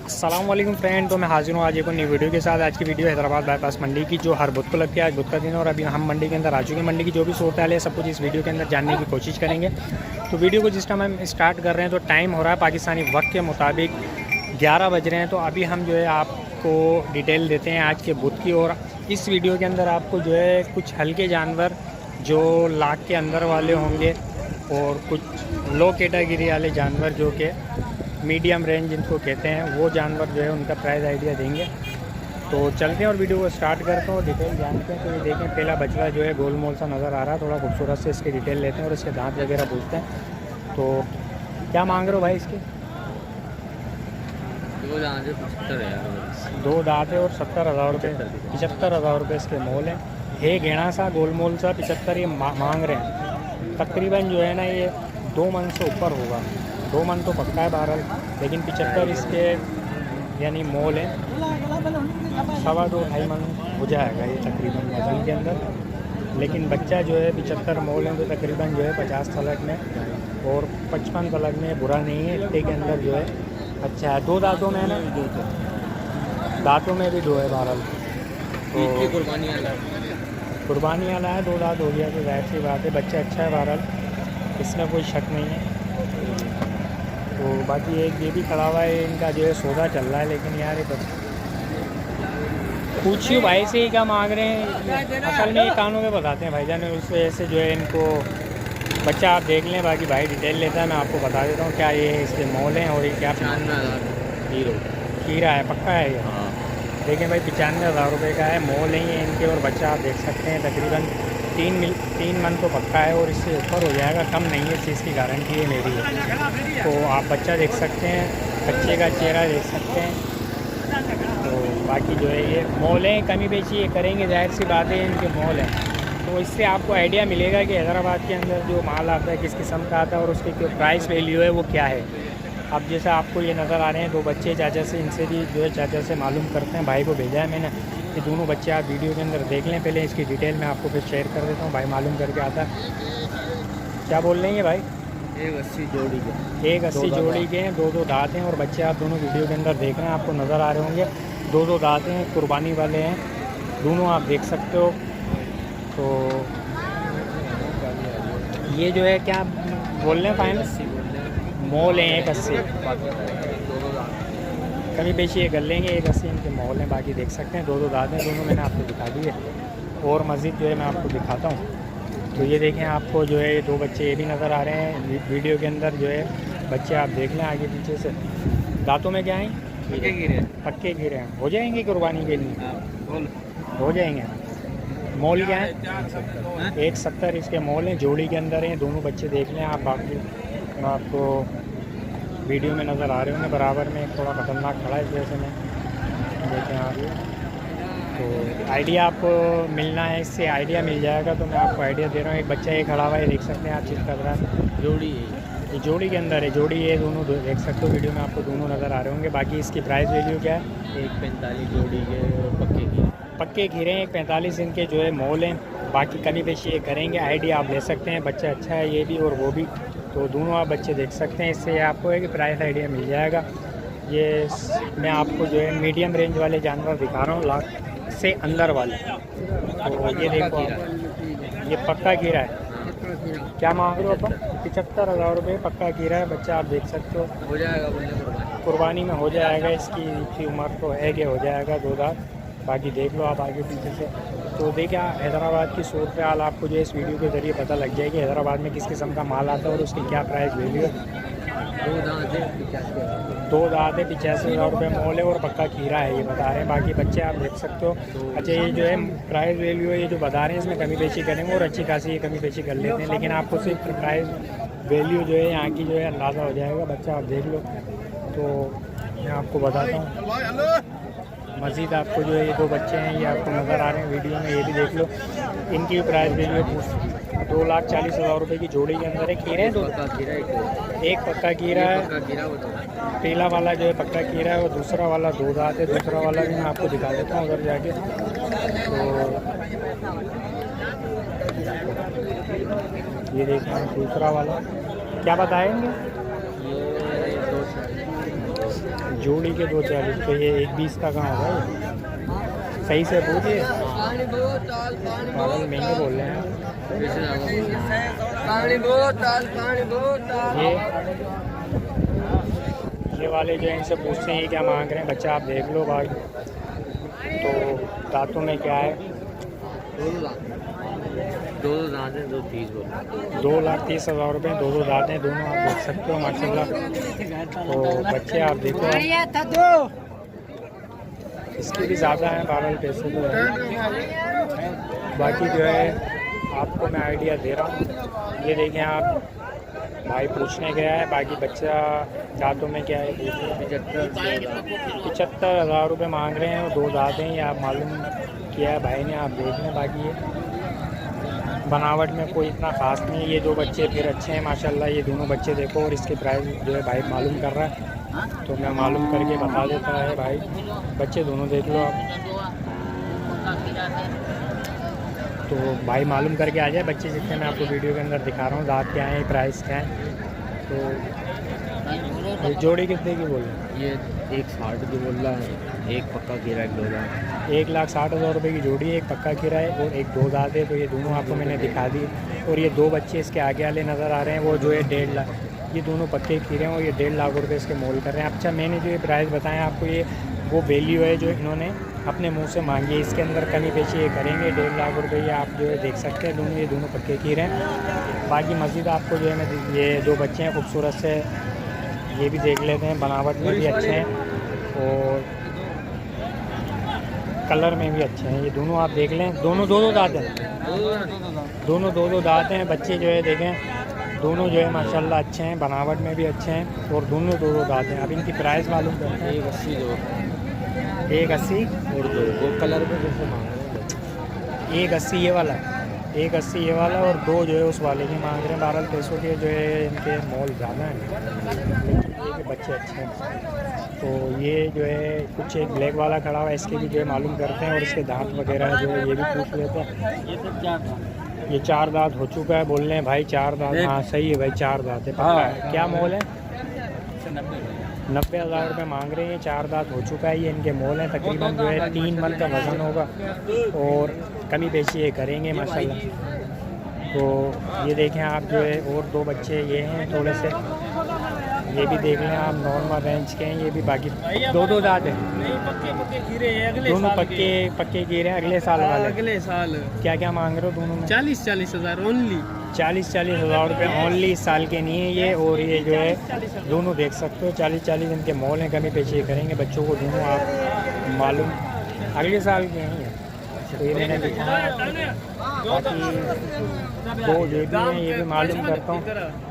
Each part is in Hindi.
अस्सलाम वालेकुम फ्रेंड। तो मैं हाजिर हूँ आज एक नई वीडियो के साथ। आज की वीडियो हैदराबाद बाईपास मंडी की, जो हर बुध को लगती है। आज बुध का दिन और अभी हम मंडी के अंदर आ चुके हैं। मंडी की जो भी सूरत हाल है सब कुछ इस वीडियो के अंदर जानने की कोशिश करेंगे। तो वीडियो को जिस टाइम हम स्टार्ट कर रहे हैं तो टाइम हो रहा है पाकिस्तानी वक्त के मुताबिक 11 बज रहे हैं। तो अभी हम जो है आपको डिटेल देते हैं आज के बुध की। और इस वीडियो के अंदर आपको जो है कुछ हल्के जानवर जो लाख के अंदर वाले होंगे और कुछ लो कैटेगरी वाले जानवर जो कि मीडियम रेंज जिनको कहते हैं वो जानवर जो है उनका प्राइस आइडिया देंगे। तो चलते हैं और वीडियो को स्टार्ट करते हैं और डिटेल जानते हैं। तो ये देखें, पहला बछड़ा जो है गोल मोल सा नज़र आ रहा है, थोड़ा खूबसूरत से इसकी डिटेल लेते हैं और इसके दांत वगैरह पूछते हैं। तो क्या मांग रहे हो भाई इसके? 2 दांत है, 75,000। 2 दांत है और 70,000 रुपये, 75,000 रुपये इसके मोल है। हे घेना सा गोल मोल सा 75 ये मांग रहे हैं। तकरीबन जो है ना ये 2 मन से ऊपर होगा, 2 मन तो पक्का है बहरहाल, लेकिन 75 इसके यानी मोल है। 2.25 मन हो जाएगा ये तकरीबन वजन के अंदर। लेकिन बच्चा जो है 75 मोल है तो तकरीबन जो है 50 तलक में और 55 तलक में बुरा नहीं है। इतने के अंदर जो है अच्छा है। 2 दांतों में है ना, दांतों में भी 2 है बहरहाल। तो कुर्बानी वाला है, 2 दांत हो गया तो जाहिर सी बात है बच्चा अच्छा है बहरहाल, इसमें कोई शक नहीं है। तो बाकी एक ये भी खड़ा हुआ है, इनका जो है सौदा चल रहा है। लेकिन यार ये पूछिए भाई से ही क्या मांग रहे हैं। असल में ये कानों में बताते हैं भाईजान, उस वजह से जो है इनको बच्चा आप देख लें। बाकी भाई डिटेल लेता है, मैं आपको बता देता हूँ क्या ये इसके मोल हैं और ये क्या खीरा है, पक्का है ये। देखें भाई 95,000 रुपये का है, मोल है ये इनके। और बच्चा आप देख सकते हैं तकरीबन 3 मन तो पक्का है और इससे ऊपर हो जाएगा, कम नहीं है, इस चीज़ की गारंटी है मेरी है। तो आप बच्चा देख सकते हैं, बच्चे का चेहरा देख सकते हैं। तो बाकी जो है ये मोल है, कमी बेची ये करेंगे, जाहिर सी बात है इनके मोल हैं। तो इससे आपको आइडिया मिलेगा कि हैदराबाद के अंदर जो माल आता है किस किस्म का आता है और उसकी जो प्राइस वैल्यू है वो क्या है। अब जैसे आपको ये नज़र आ रहे हैं 2 बच्चे चाचा से, इनसे भी जो है चाचा से मालूम करते हैं। भाई को भेजा है मैंने, ये दोनों बच्चे आप वीडियो के अंदर देख लें। पहले इसकी डिटेल मैं आपको फिर शेयर कर देता हूँ, भाई मालूम करके आता है। क्या बोल रहे हैं ये भाई? 180 जोड़ी के, 180 जोड़ी के हैं, 2 दांत हैं और बच्चे आप दोनों वीडियो के अंदर देख रहे हैं, आपको नज़र आ रहे होंगे। 2 दांत हैं, कुर्बानी वाले हैं दोनों, आप देख सकते हो। तो ये जो है क्या बोल रहे हैं फाइनल मोल है 180, कभी पेशी ये कर लेंगे। 180 इनके मोल हैं, बाकी देख सकते हैं 2 दांत हैं, दोनों मैंने आपको दिखा दिए। और मज़ीद जो है मैं आपको दिखाता हूँ। तो ये देखें, आपको जो है 2 बच्चे ये भी नज़र आ रहे हैं वीडियो के अंदर। जो है बच्चे आप देख लें आगे पीछे से। दांतों में क्या हैं? पक्के गिरे हैं, हो जाएंगे कुर्बानी के लिए, हो जाएंगे। मोल क्या है? 170 इसके मोल हैं, जोड़ी के अंदर हैं, दोनों बच्चे देख लें आप। बाकी आपको वीडियो में नज़र आ रहे होंगे, बराबर में थोड़ा ख़तरनाक खड़ा है इस वजह से मैं देखें आप। तो आइडिया आपको मिलना है, इससे आइडिया मिल जाएगा। तो मैं आपको आइडिया दे रहा हूँ। एक बच्चा ये खड़ा हुआ है, देख सकते हैं आप, चीज़ कर रहा है, जोड़ी है, ये जोड़ी के अंदर है, जोड़ी ये दोनों देख सकते हो वीडियो में, आपको दोनों नज़र आ रहे होंगे। बाकी इसकी प्राइस वैल्यू क्या है? 145 जोड़ी के पक्के खीरे हैं, 45 इनके जो है मोल हैं। बाकी कमी पेशी ये करेंगे, आइडिया आप ले सकते हैं। बच्चा अच्छा है ये भी और वो भी, तो दोनों आप बच्चे देख सकते हैं। इससे आपको है कि प्राइस आइडिया मिल जाएगा। ये मैं आपको जो है मीडियम रेंज वाले जानवर दिखा रहा हूँ, लाख से अंदर वाले। तो ये देखो आप, ये पक्का खीरा है। क्या मांग रहे हो अपन? 75,000 रुपये पक्का खीरा है, बच्चा आप देख सकते हो जाएगा, कुर्बानी में हो जाएगा। इसकी उम्र तो है कि हो जाएगा 2 दांत। बाकी देख लो आप आगे पीछे से। तो देखिए हैदराबाद की सूरत हाल आपको जो है इस वीडियो के ज़रिए पता लग जाएगी हैदराबाद में किस किस्म का माल आता है और उसकी क्या प्राइस वैल्यू है। 2 दांत है, 85,000 रुपये मोल है और पक्का खीरा है, ये बता रहे हैं। बाकी बच्चे आप देख सकते हो। अच्छा, ये जो है प्राइस वैल्यू है, ये जो बता रहे हैं इसमें कमी पेशी करेंगे और अच्छी खासी ये कमी पेशी कर लेते हैं। लेकिन आपको सिर्फ प्राइस वैल्यू जो है यहाँ की जो है अंदाज़ा हो जाएगा। बच्चा आप देख लो। तो मैं आपको बताता हूँ मज़ीद, आपको जो है ये 2 बच्चे हैं, ये आपको नज़र आ रहे हैं वीडियो में, ये भी देख लो। इनकी प्राइस वैल्यू है 2,40,000 रुपये की जोड़ी के अंदर है। खीरे हैं 2, एक पक्का खीरा है, पहला वाला जो है पक्का खीरा है और दूसरा वाला 2 दांत है। दूसरा वाला भी मैं आपको दिखा देता हूँ उधर जाके। तो ये देखें दूसरा वाला क्या बताएंगे? जोड़ी के 240, तो ये 120 का कहाँ होगा ये? सही से पूछिए, पागल महंगे बोल रहे हैं। ये वाले जो है इनसे पूछते हैं क्या मांग रहे हैं, बच्चा आप देख लो भाई। तो दांतों में क्या है? 2 दांत हैं, 230 बोल। 2,30,000 रुपये, 2 दांत हैं दोनों, आप देख सकते हो माशाल्लाह। तो बच्चे आप देखो, इसके भी ज़्यादा हैं 12 पैसे तो है। बाकी जो है आपको मैं आइडिया दे रहा हूँ। ये देखें आप, भाई पूछने गया है, बाकी बच्चा दांतों में क्या है 75,000 रुपये मांग रहे हैं और 2 दांत हैं, ये आप मालूम किया है भाई ने, आप देख लें। बाकी ये बनावट में कोई इतना ख़ास नहीं है। ये 2 बच्चे फिर अच्छे हैं माशाल्लाह, ये दोनों बच्चे देखो। और इसके प्राइस जो है भाई मालूम कर रहा है, तो मैं मालूम करके बता देता है भाई। बच्चे दोनों देख लो आप, तो भाई मालूम करके आ जाए। बच्चे जितने मैं आपको वीडियो के अंदर दिखा रहा हूँ, दांत क्या है, प्राइस क्या है। तो ये जोड़ी कितने की बोल रहे हैं? ये 160 की बोल रहा है, एक पक्का किराया 2 दांत। 1,60,000 रुपये की जोड़ी है, एक पक्का किराया और एक 2 दांत है। तो ये दोनों आपको मैंने दिखा दी। और ये 2 बच्चे इसके आगे वाले नज़र आ रहे हैं, वो जो है 1.5 लाख, ये दोनों पक्के खीरे हैं और ये 1.5 लाख रुपये इसके मोल कर रहे हैं। अच्छा, मैंने जो ये प्राइस बताया आपको, ये वो वैल्यू है जो इन्होंने अपने मुंह से मांगी है। इसके अंदर कमी पेशी ये करेंगे। 1.5 लाख रुपये ये आप जो है देख सकते हैं, दोनों ये दोनों पक्के खीरे हैं। बाकी मज़ीद आपको जो है मैं ये 2 बच्चे हैं खूबसूरत से, ये भी देख लेते हैं। बनावट में भी अच्छे हैं और कलर में भी अच्छे हैं। ये दोनों आप देख लें, दोनों 2 दांत हैं, दोनों 2 दांत हैं। बच्चे जो है देखें, दोनों जो है माशाल्लाह अच्छे हैं, बनावट में भी अच्छे हैं और दोनों 2 दांत हैं। अब इनकी प्राइस मालूम करते हैं। 180 दो, 180 और 2 वो कलर पे कैसे मांग रहे हैं? 180 ये वाला, 180 ये वाला और 2 जो है उस वाले की मांग रहे हैं। 12 पैसों के जो है इनके मोल ज़्यादा हैं, लेकिन ये भी बच्चे अच्छे हैं। तो ये जो है कुछ एक ब्लैक वाला खड़ा हुआ है, इसके भी जो है मालूम करते हैं और इसके दांत वगैरह जो है ये भी पूछ लेते हैं। ये 4 दांत हो चुका है, बोल रहे हैं भाई 4 दांत। हाँ सही है भाई, 4 दांत है, पक्का है। क्या मोल है? 90,000 रुपये मांग रहे हैं। 4 दांत हो चुका है, ये इनके मोल हैं। तकरीबन जो है 3 मन का वज़न होगा और कमी पेशी ये करेंगे माशाल्लाह। तो ये देखें आप जो है, और 2 बच्चे ये हैं थोड़े से, ये भी देख लें आप, नॉर्मल रेंज के हैं ये भी। बाकी 2 दांत हैं, दोनों पक्के कीरे हैं, अगले साल वाले। अगले साल क्या क्या मांग रहे हो दोनों में? 40,000 ओनली। 40,000 रुपये ओनली, इस साल के नहीं है ये। और ये जो है दोनों देख सकते हो, 40 इनके मोल हैं, कमी पेशी करेंगे बच्चों को दोनों, आप मालूम अगले साल के हैं। तो ये मैंने दिखाया। बाकी 2 ये भी हैं, ये भी मालूम करता हूँ।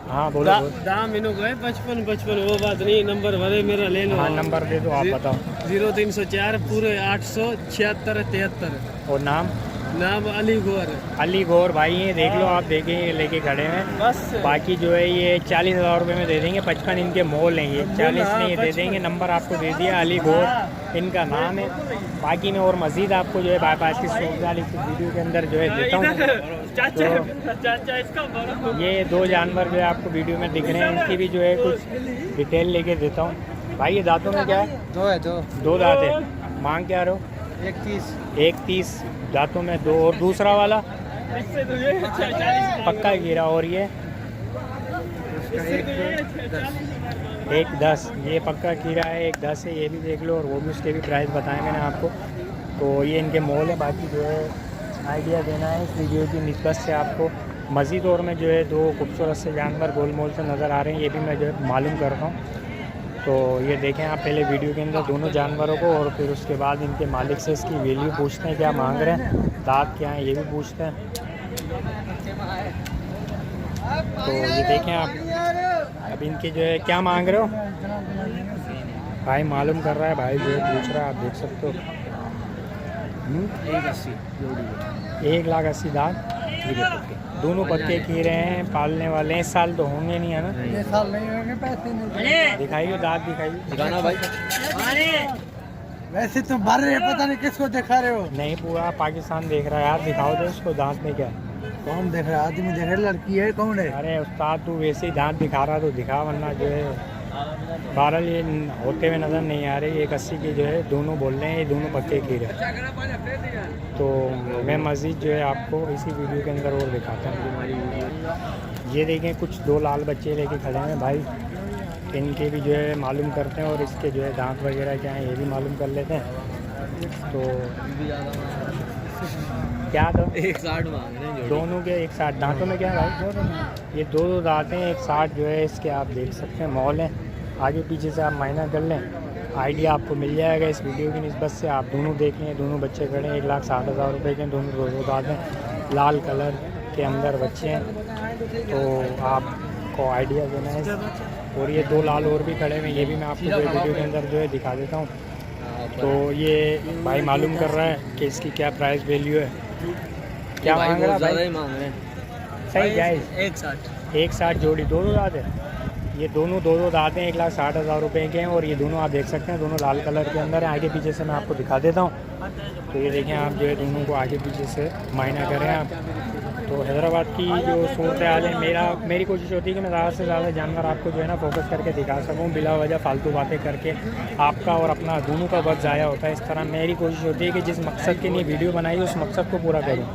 हाँ बोलो। दाम इनको है 55 वो बात नहीं, नंबर भरे मेरा ले लो। हाँ नंबर दे दो, आप बताओ। 0304 पूरे 876-73। और नाम अली गौर। अली गौर भाई हैं, देख लो आप, देखें ये लेके खड़े हैं बस। बाकी जो है ये 40,000 रुपये में दे देंगे, 55 इनके मोल हैं, ये 40 में ये दे देंगे। नंबर आपको दे दिया, अली गौर इनका नाम है। बाकी मैं और मज़ीद आपको जो है बाईपास की सोचाली की वीडियो के अंदर जो है देता हूँ। तो ये 2 जानवर जो है आपको वीडियो में दिख रहे हैं, इनकी भी जो है कुछ डिटेल लेके देता हूँ। भाई ये दांतों में क्या है? 2 दांत है। मांग क्या रहे हो? 130 दांतों में 2। और दूसरा वाला पक्का गिरा, और ये 110, ये पक्का कीड़ा है, 110 है, ये भी देख लो। और वो भी, उसके भी प्राइस बताए मैंने आपको। तो ये इनके मोल है। बाकी जो है आइडिया देना है इस वीडियो की निस्बत से आपको। मज़ीद और में जो है 2 खूबसूरत से जानवर गोल मोल से नज़र आ रहे हैं, ये भी मैं जो है मालूम करता हूँ। तो ये देखें आप पहले वीडियो के अंदर दोनों जानवरों को, और फिर उसके बाद इनके मालिक से इसकी वैल्यू पूछते हैं, क्या मांग रहे हैं, दांत क्या है, ये भी पूछते हैं। तो ये देखें आप, अब इनके जो है क्या मांग रहे हो? भाई मालूम कर रहा है, भाई जो पूछ रहा है, आप देख सकते हो। 1,80,000 दांत, दोनों पक्के खीरे हैं, पालने वाले हैं। इस साल तो होंगे नहीं, है ना? ये साल नहीं होंगे, पैसे नहीं। दिखाइए दांत, दिखाइए। दिखाना भाई। वैसे तो भर रहे, पता नहीं किसको दिखा रहे हो। नहीं, पूरा पाकिस्तान देख रहा है यार, दिखाओ तो उसको दांत में क्या है। कौन देख रहा है? आदमी देख रहा है, लड़की है, कौन है? अरे उस्ताद तू वैसे ही दांत दिखा रहा तो दिखा, वरना जो है बहरहाल ये होते हुए नज़र नहीं आ रही। 180 की जो है दोनों बोल रहे हैं, ये दोनों पक्के कीर है। तो मैं मज़ीद जो है आपको इसी वीडियो के अंदर और दिखाता हूँ। ये देखें कुछ 2 लाल बच्चे लेके खड़े हैं भाई, इनके भी जो है मालूम करते हैं और इसके जो है दांत वगैरह क्या हैं ये भी मालूम कर लेते हैं। तो क्या दो 160 मांग रहे हैं दोनों के 160 दांतों में क्या है भाई? ये 2 दांत हैं, 160 जो है इसके आप देख सकते हैं। मॉल हैं, आगे पीछे से आप मायना कर लें, आइडिया आपको मिल जाएगा इस वीडियो की निस्बत से। आप दोनों देख लें, दोनों बच्चे खड़े हैं, 1,60,000 रुपये के दोनों 2 दांत हैं, लाल कलर के अंदर बच्चे हैं। तो आपको आइडिया देना है। और ये 2 लाल और भी खड़े हुए हैं, ये भी मैं आपको जो वीडियो के अंदर जो है दिखा देता हूँ। तो ये भाई मालूम कर रहा है कि इसकी क्या प्राइस वैल्यू है, क्या मांग रहा है भाई? मांग रहे हैं सही जायज़ 160 जोड़ी 2 दांत है। ये दोनों 2 दांत हैं, 1,60,000 रुपये के हैं। और ये दोनों आप देख सकते हैं, दोनों लाल कलर के अंदर हैं। आगे पीछे से मैं आपको दिखा देता हूँ। तो ये देखें आप जो है दोनों को आगे पीछे से मायना करें आप। तो हैदराबाद की जो सूरत हाल है, मेरी कोशिश होती है कि मैं ज़्यादा से ज़्यादा जानवर आपको जो है ना फोकस करके दिखा सकूं, बिला वजह फालतू बातें करके आपका और अपना दोनों का वक्त ज़ाया होता है। इस तरह मेरी कोशिश होती है कि जिस मकसद के लिए वीडियो बनाई उस मकसद को पूरा करूँ।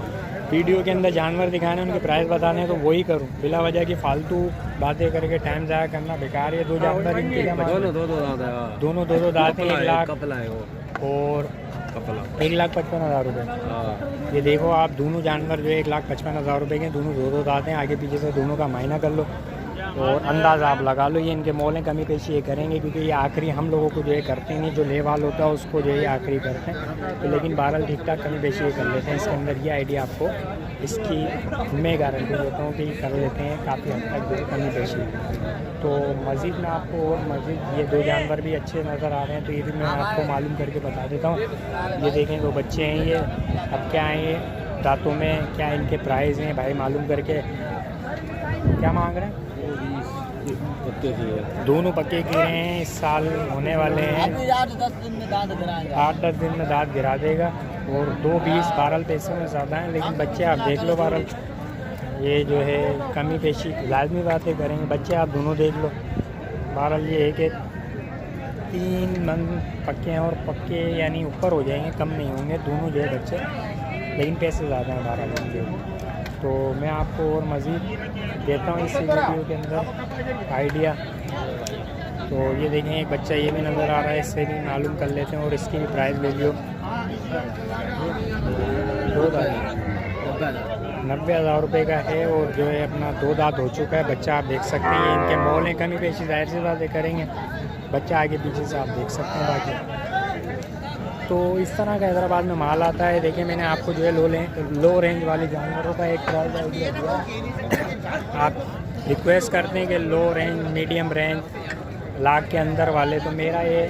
वीडियो के अंदर जानवर दिखाने, उनके प्राइस बताने तो वही करूँ, बिला वजह की फालतू बातें करके टाइम ज़ाया करना बेकार है। 2 जानवर इनके लिए दोनों 2 दांत हैं, 1 लाख और 1,55,000 रुपये। ये देखो आप दोनों जानवर जो है 1,55,000 रुपये के, दोनों 2 दांत हैं, आगे पीछे से दोनों का मायना कर लो और अंदाज़ आप लगा लो। ये इनके मोल कमी पेशी ये करेंगे, क्योंकि ये आखिरी हम लोगों को जो है करते नहीं, जो लेवाल होता है उसको जो है आखिरी करते हैं। तो लेकिन बहरहाल ठीक ठाक कमी पेशी ये कर लेते हैं। इसके अंदर ये आइडिया आपको इसकी मैं गारंटी देता हूँ कि कर लेते हैं काफ़ी हद तक जो है कमी पेशी। तो मज़ीद मैं आपको और मज़ीद ये 2 जानवर भी अच्छे नज़र आ रहे हैं, तो ये भी मैं आपको मालूम करके बता देता हूँ। ये देखें 2 बच्चे हैं, ये अब क्या हैं, ये दांतों में क्या इनके प्राइस हैं भाई मालूम करके। क्या मांग रहे हैं? दोनों पक्के गिरे हैं, इस साल होने वाले हैं, 8-10 दिन में दांत गिरा देगा। और 2-20 12 पैसे में ज़्यादा हैं, लेकिन बच्चे आप देख लो। 12 ये जो है कमी पेशी लाजमी बातें करेंगे, बच्चे आप दोनों देख लो। 12 ये है कि 3 मन पक्के हैं और पक्के यानी ऊपर हो जाएंगे, कम नहीं होंगे दोनों जो है बच्चे, लेकिन पैसे ज़्यादा हैं 12 के। तो मैं आपको और मज़ीद देता हूँ इस वीडियो के अंदर आइडिया। तो ये देखें एक बच्चा ये भी नज़र आ रहा है, इससे भी मालूम कर लेते हैं और इसकी भी प्राइस वैल्यू 90,000 रुपये का है। और जो है अपना 2 दांत हो चुका है बच्चा, आप देख सकते हैं। इनके मोल हैं कमी पेशी ज़ाहिर से ज़्यादा करेंगे, बच्चा आगे पीछे से आप देख सकते हैं। बाकी तो इस तरह का हैदराबाद में माल आता है। देखिए मैंने आपको जो है लो रेंज वाले जानवरों का एक प्राइस आइडिया दिया। आप रिक्वेस्ट करते हैं कि लो रेंज, मीडियम रेंज, लाख के अंदर वाले, तो मेरा ये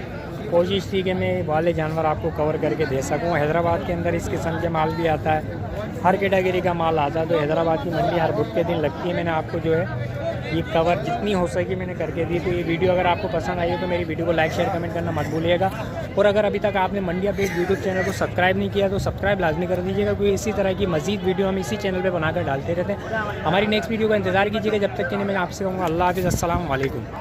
कोशिश थी कि मैं वाले जानवर आपको कवर करके दे सकूं। हैदराबाद के अंदर इस किस्म के माल भी आता है, हर कैटेगरी का माल आता है। तो हैदराबाद की मंडी हर बुध के दिन लगती है। मैंने आपको जो है ये कवर जितनी हो सके मैंने करके दी। तो ये वीडियो अगर आपको पसंद आई हो तो मेरी वीडियो को लाइक शेयर कमेंट करना मत भूलिएगा। और अगर अभी तक आपने मंडी अपडेट यूट्यूब चैनल को सब्सक्राइब नहीं किया तो सब्सक्राइब लाजमी कर दीजिएगा, क्योंकि इसी तरह की मजीद वीडियो हम इसी चैनल पर बनाकर डालते रहते हैं। हमारी नेक्स्ट वीडियो का इंतजार कीजिएगा। जब तक के लिए मैं आपसे कहूँगा अल्लाह हाफ़िज़, अस्सलाम वालेकुम।